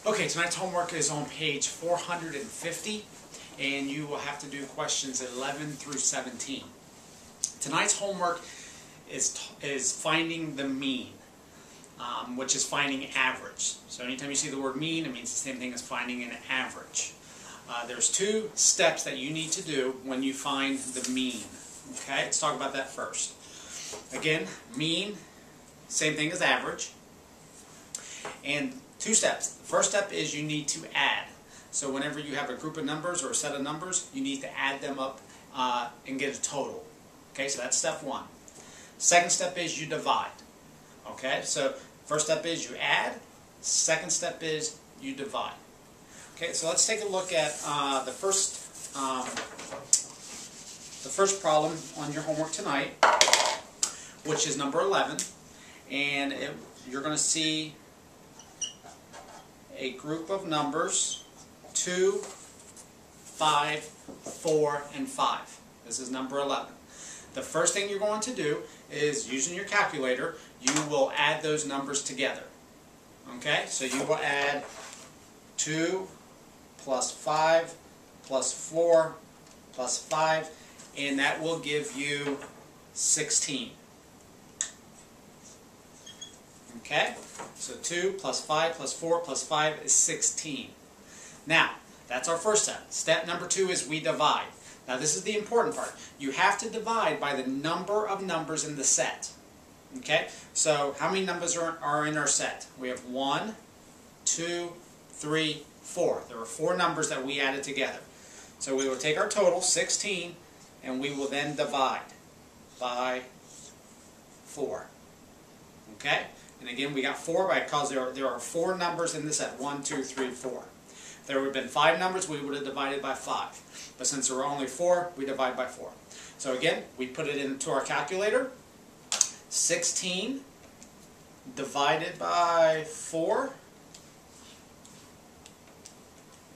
Okay, tonight's homework is on page 450, and you will have to do questions 11 through 17. Tonight's homework is finding the mean, which is finding average. So anytime you see the word mean, it means the same thing as finding an average. There's two steps that you need to do when you find the mean. Okay, let's talk about that first. Again, mean, same thing as average. And two steps. The first step is you need to add. So whenever you have a group of numbers or a set of numbers, you need to add them up and get a total. Okay, so that's step one. Second step is you divide. Okay, so first step is you add. Second step is you divide. Okay, so let's take a look at the first problem on your homework tonight, which is number 11, and you're going to see a group of numbers 2, 5, 4, and 5. This is number 11. The first thing you're going to do is, using your calculator, you will add those numbers together. Okay, so you will add 2 plus 5 plus 4 plus 5, and that will give you 16. Okay, so 2 plus 5 plus 4 plus 5 is 16. Now, that's our first step. Step number 2 is we divide. Now, this is the important part. You have to divide by the number of numbers in the set. Okay, so how many numbers are in our set? We have 1, 2, 3, 4. There are 4 numbers that we added together. So we will take our total, 16, and we will then divide by 4. Okay? And again, we got 4 because there are 4 numbers in the set. 1, 2, 3, 4. If there would have been 5 numbers, we would have divided by 5. But since there were only 4, we divide by 4. So again, we put it into our calculator. 16 divided by 4.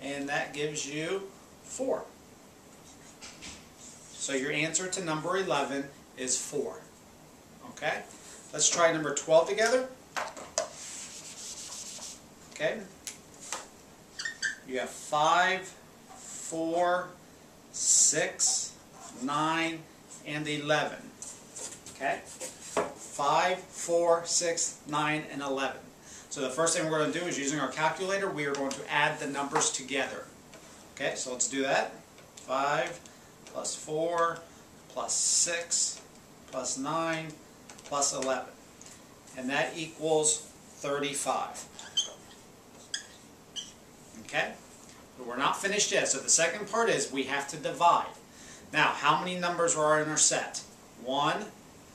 And that gives you 4. So your answer to number 11 is 4. Okay? Let's try number 12 together. Okay? You have 5, 4, 6, 9, and 11. Okay? 5, 4, 6, 9, and 11. So the first thing we're going to do is, using our calculator, we are going to add the numbers together. Okay, so let's do that. 5 plus 4 plus 6 plus 9 plus 11. And that equals 35. Okay? But we're not finished yet. So the second part is we have to divide. Now, how many numbers are in our set? 1,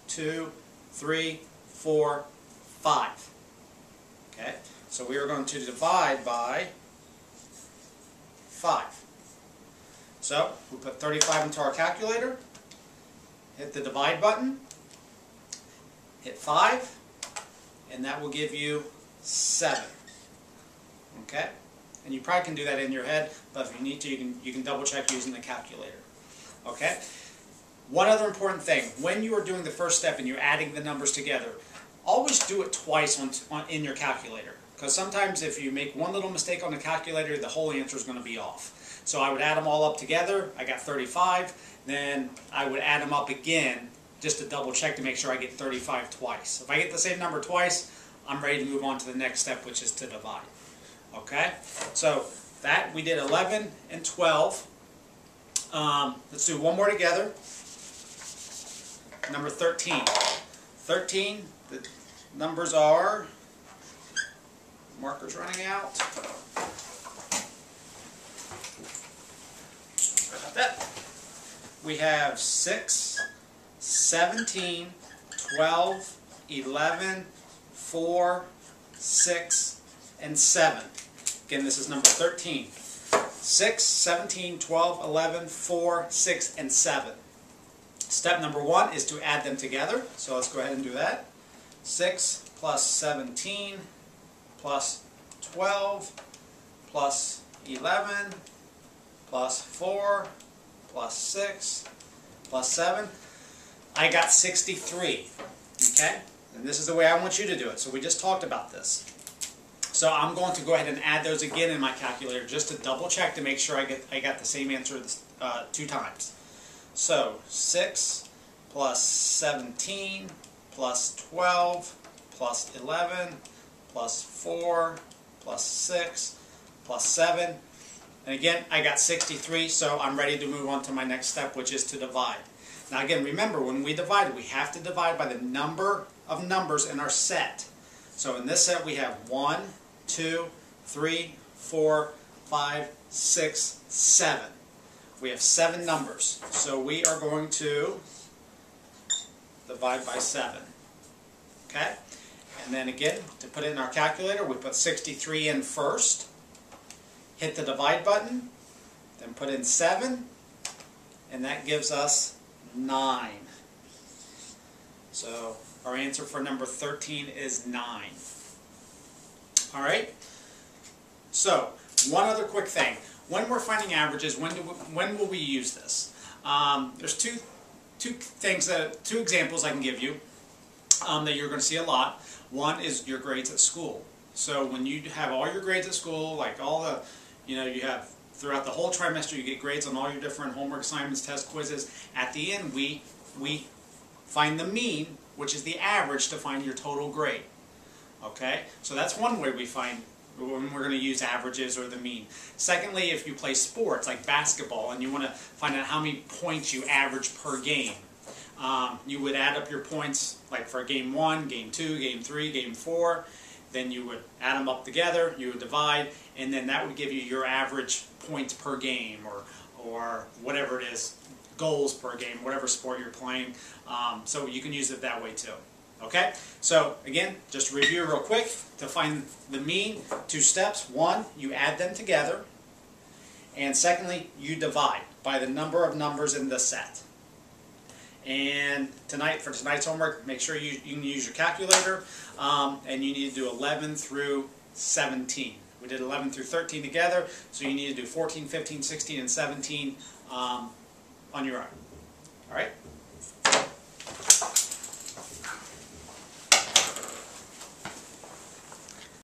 2, 3, 4, 5. Okay? So we are going to divide by 5. So we put 35 into our calculator, hit the divide button, hit 5, and that will give you 7. Okay? And you probably can do that in your head, but if you need to, you can double check using the calculator. Okay? One other important thing, when you are doing the first step and you're adding the numbers together, always do it twice in your calculator. Because sometimes if you make one little mistake on the calculator, the whole answer is going to be off. So I would add them all up together. I got 35. Then I would add them up again just to double check to make sure I get 35 twice. If I get the same number twice, I'm ready to move on to the next step, which is to divide. Okay? So that, we did 11 and 12. Let's do one more together. Number 13. 13, the numbers are, marker's running out. Sorry about that. We have 6, 17, 12, 11, 4, 6, and 7. Again, this is number 13. 6, 17, 12, 11, 4, 6, and 7. Step number 1 is to add them together. So let's go ahead and do that. 6 plus 17 plus 12 plus 11 plus 4 plus 6 plus 7. I got 63. Okay? And this is the way I want you to do it. So we just talked about this. So I'm going to go ahead and add those again in my calculator just to double check to make sure I got the same answer 2 times. So 6 plus 17 plus 12 plus 11 plus 4 plus 6 plus 7. And again, I got 63, so I'm ready to move on to my next step, which is to divide. Now again, remember, when we divide, we have to divide by the number of numbers in our set. So in this set, we have 1, 2, 3, 4, 5, 6, 7. We have 7 numbers. So we are going to divide by 7. Okay? And then again, to put it in our calculator, we put 63 in first, hit the divide button, then put in 7, and that gives us 9. So our answer for number 13 is 9. Alright? So, one other quick thing. When we're finding averages, when will we use this? There's two examples I can give you that you're going to see a lot. One is your grades at school. So when you have all your grades at school, like all the, you have throughout the whole trimester, you get grades on all your different homework assignments, test quizzes. At the end, we find the mean, which is the average, to find your total grade. Okay? So that's one way we find when we're going to use averages or the mean. Secondly, if you play sports like basketball and you want to find out how many points you average per game, you would add up your points like for game 1, game 2, game 3, game 4. Then you would add them up together, you would divide, and then that would give you your average points per game or whatever it is, goals per game, whatever sport you're playing. So you can use it that way too. Okay? So again, just review real quick. To find the mean, 2 steps. 1, you add them together. And secondly, you divide by the number of numbers in the set. And for tonight's homework, make sure you can use your calculator, and you need to do 11 through 17. We did 11 through 13 together, so you need to do 14, 15, 16, and 17 on your own. All right?